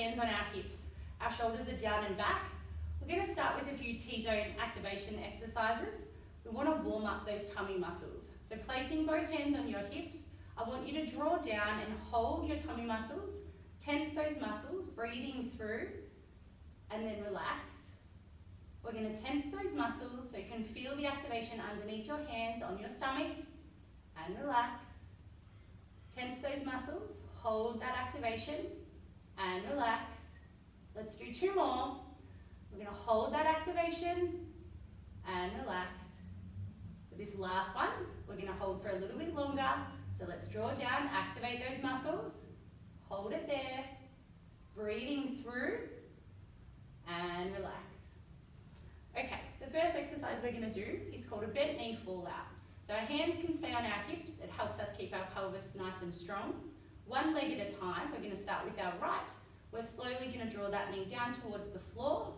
hands on our hips. Our shoulders are down and back. We're going to start with a few T-zone activation exercises. We want to warm up those tummy muscles. So placing both hands on your hips, I want you to draw down and hold your tummy muscles, tense those muscles, breathing through, and then relax. We're going to tense those muscles so you can feel the activation underneath your hands on your stomach, and relax. Tense those muscles, hold that activation, and relax. Let's do 2 more. We're going to hold that activation and relax. For this last one, we're going to hold for a little bit longer. So let's draw down, activate those muscles, hold it there, breathing through, and relax. Okay, the first exercise we're going to do is called a bent knee fall out. So our hands can stay on our hips. It helps us keep our pelvis nice and strong. One leg at a time. We're going to start with our right. We're slowly going to draw that knee down towards the floor,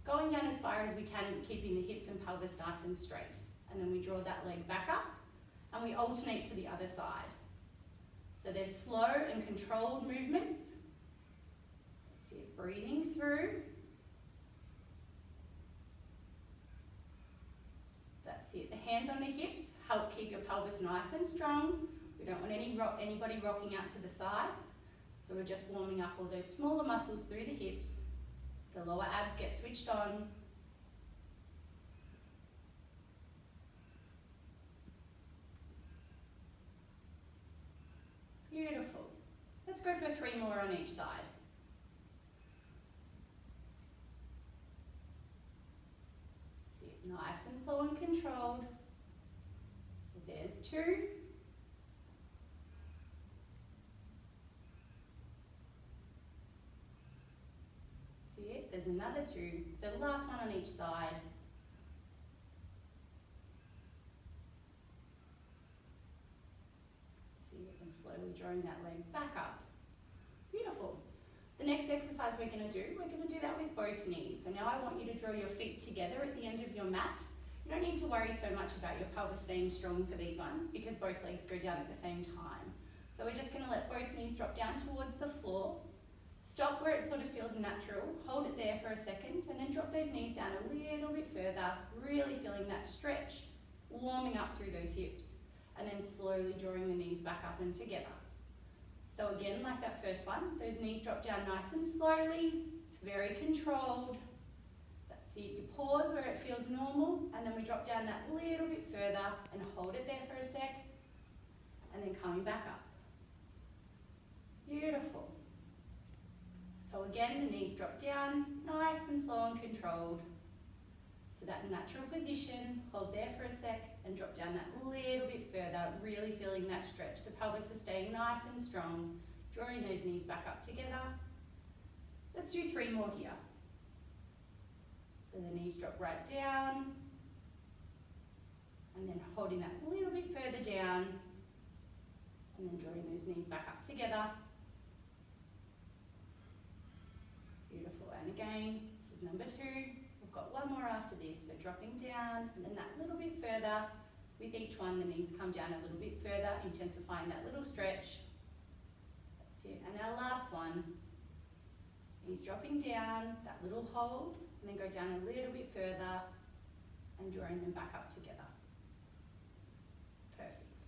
going down as far as we can, keeping the hips and pelvis nice and straight. And then we draw that leg back up, and we alternate to the other side. So there's slow and controlled movements. Let's see it, breathing through. That's it. The hands on the hips help keep your pelvis nice and strong. We don't want anybody rocking out to the sides. So we're just warming up all those smaller muscles through the hips. The lower abs get switched on. Beautiful. Let's go for 3 more on each side. Sit nice and slow and controlled. So there's 2. There's another 2. So the last one on each side. See, and slowly drawing that leg back up. Beautiful. The next exercise we're going to do that with both knees. So now I want you to draw your feet together at the end of your mat. You don't need to worry so much about your pelvis staying strong for these ones because both legs go down at the same time. So we're just going to let both knees drop down towards the floor. Stop where it sort of feels natural, hold it there for a second, and then drop those knees down a little bit further, really feeling that stretch, warming up through those hips, and then slowly drawing the knees back up and together. So again, like that first one, those knees drop down nice and slowly, it's very controlled. That's it, you pause where it feels normal, and then we drop down that little bit further and hold it there for a sec, and then coming back up. Beautiful. So again, the knees drop down, nice and slow and controlled to that natural position. Hold there for a sec and drop down that little bit further, really feeling that stretch. The pelvis is staying nice and strong, drawing those knees back up together. Let's do 3 more here. So the knees drop right down, and then holding that little bit further down, and then drawing those knees back up together. Beautiful, and again, this is number 2. We've got 1 more after this, so dropping down, and then that little bit further. With each one, the knees come down a little bit further, intensifying that little stretch. That's it, and our last one, knees dropping down, that little hold, and then go down a little bit further, and drawing them back up together. Perfect.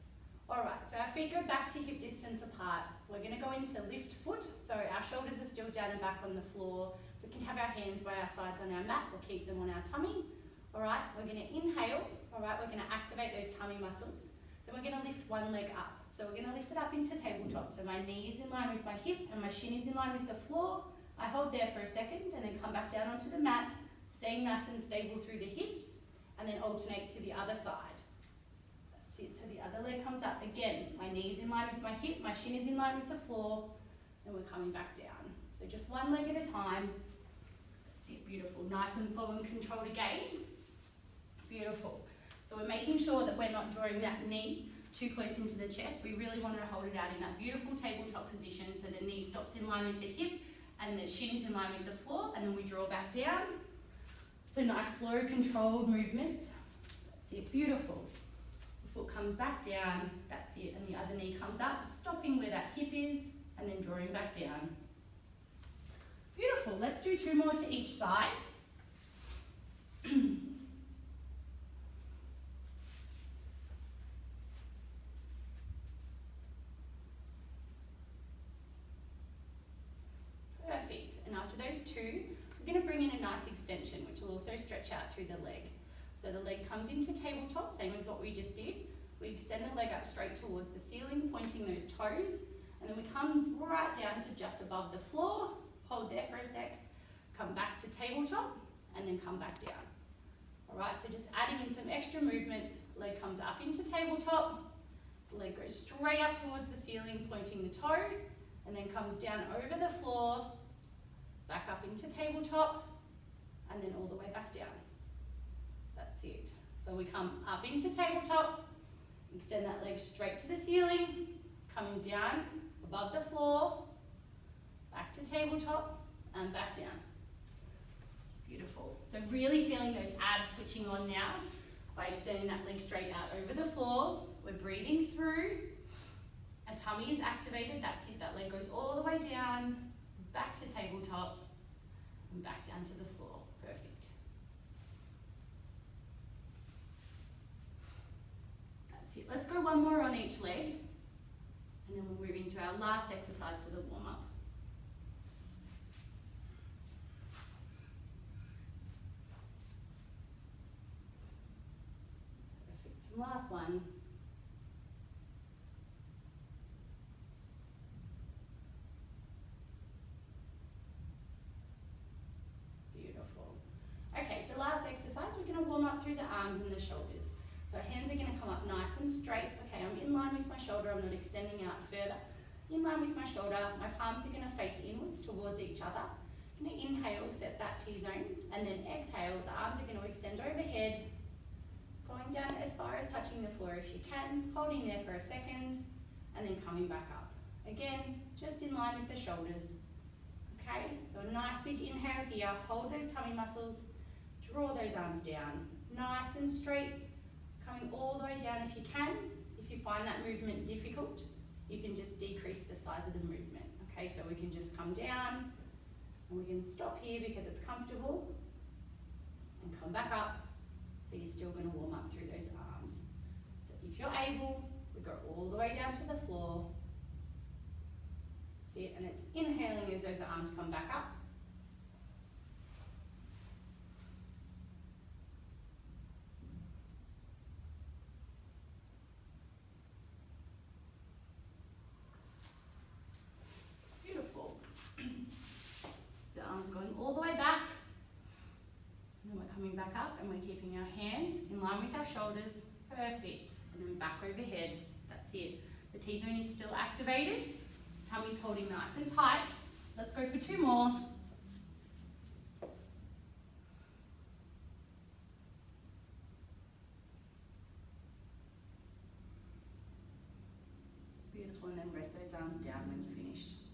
All right, so our feet go back to hip distance apart. We're going to go into lift foot, so our shoulders are still down and back on the floor. We can have our hands by our sides on our mat or keep them on our tummy. All right, we're going to inhale. All right, we're going to activate those tummy muscles. Then we're going to lift one leg up. So we're going to lift it up into tabletop. So my knee is in line with my hip and my shin is in line with the floor. I hold there for a second and then come back down onto the mat, staying nice and stable through the hips, and then alternate to the other side. That's it, so the other leg comes up. Again, my knee is in line with my hip, my shin is in line with the floor, and we're coming back down. So just one leg at a time. That's it, beautiful. Nice and slow and controlled again. Beautiful. So we're making sure that we're not drawing that knee too close into the chest. We really want to hold it out in that beautiful tabletop position so the knee stops in line with the hip and the shin is in line with the floor, and then we draw back down. So nice, slow, controlled movements. That's it, beautiful. The foot comes back down, that's it, and the other knee comes up, stopping where that hip is, and then drawing back down. Beautiful. Let's do 2 more to each side. Perfect. And after those 2, we're going to bring in a nice extension, which will also stretch out through the leg. So the leg comes into tabletop, same as what we just did. We extend the leg up straight towards the ceiling, pointing those toes, and then we come right down to just above the floor, hold there for a sec, come back to tabletop, and then come back down. All right, so just adding in some extra movements, leg comes up into tabletop, the leg goes straight up towards the ceiling, pointing the toe, and then comes down over the floor, back up into tabletop, and then all the way back down. That's it. So we come up into tabletop, extend that leg straight to the ceiling, coming down above the floor, back to tabletop, and back down. Beautiful. So really feeling those abs switching on now by extending that leg straight out over the floor. We're breathing through. Our tummy is activated. That's it. That leg goes all the way down, back to tabletop, and back down to the floor. Perfect. That's it. Let's go 1 more on each leg, and then we'll move into our last exercise for the warm-up. Perfect. And last one. Beautiful. Okay, the last exercise, we're going to warm up through the arms and the shoulders. So our hands are going to come up nice and straight. Okay, I'm in line with my shoulder, I'm not extending out further. In line with my shoulder, my palms are going to face inwards towards each other. I'm going to inhale, set that T-zone, and then exhale, the arms are going to extend overhead, going down as far as touching the floor if you can, holding there for a second, and then coming back up. Again, just in line with the shoulders. Okay, so a nice big inhale here, hold those tummy muscles, draw those arms down, nice and straight, coming all the way down if you can. If you find that movement difficult, you can just decrease the size of the movement. Okay, so we can just come down, and we can stop here because it's comfortable, and come back up, so you're still going to warm up through those arms. So if you're able, we go all the way down to the floor. See it, and it's inhaling as those arms come back up. Beautiful. So arms going all the way back. And then we're coming back up and we're keeping our hands in line with our shoulders. Perfect. And then back overhead. That's it. The T-zone is still activated. Tummy's holding nice and tight. Let's go for 2 more. Beautiful, and then rest those arms down when you're finished.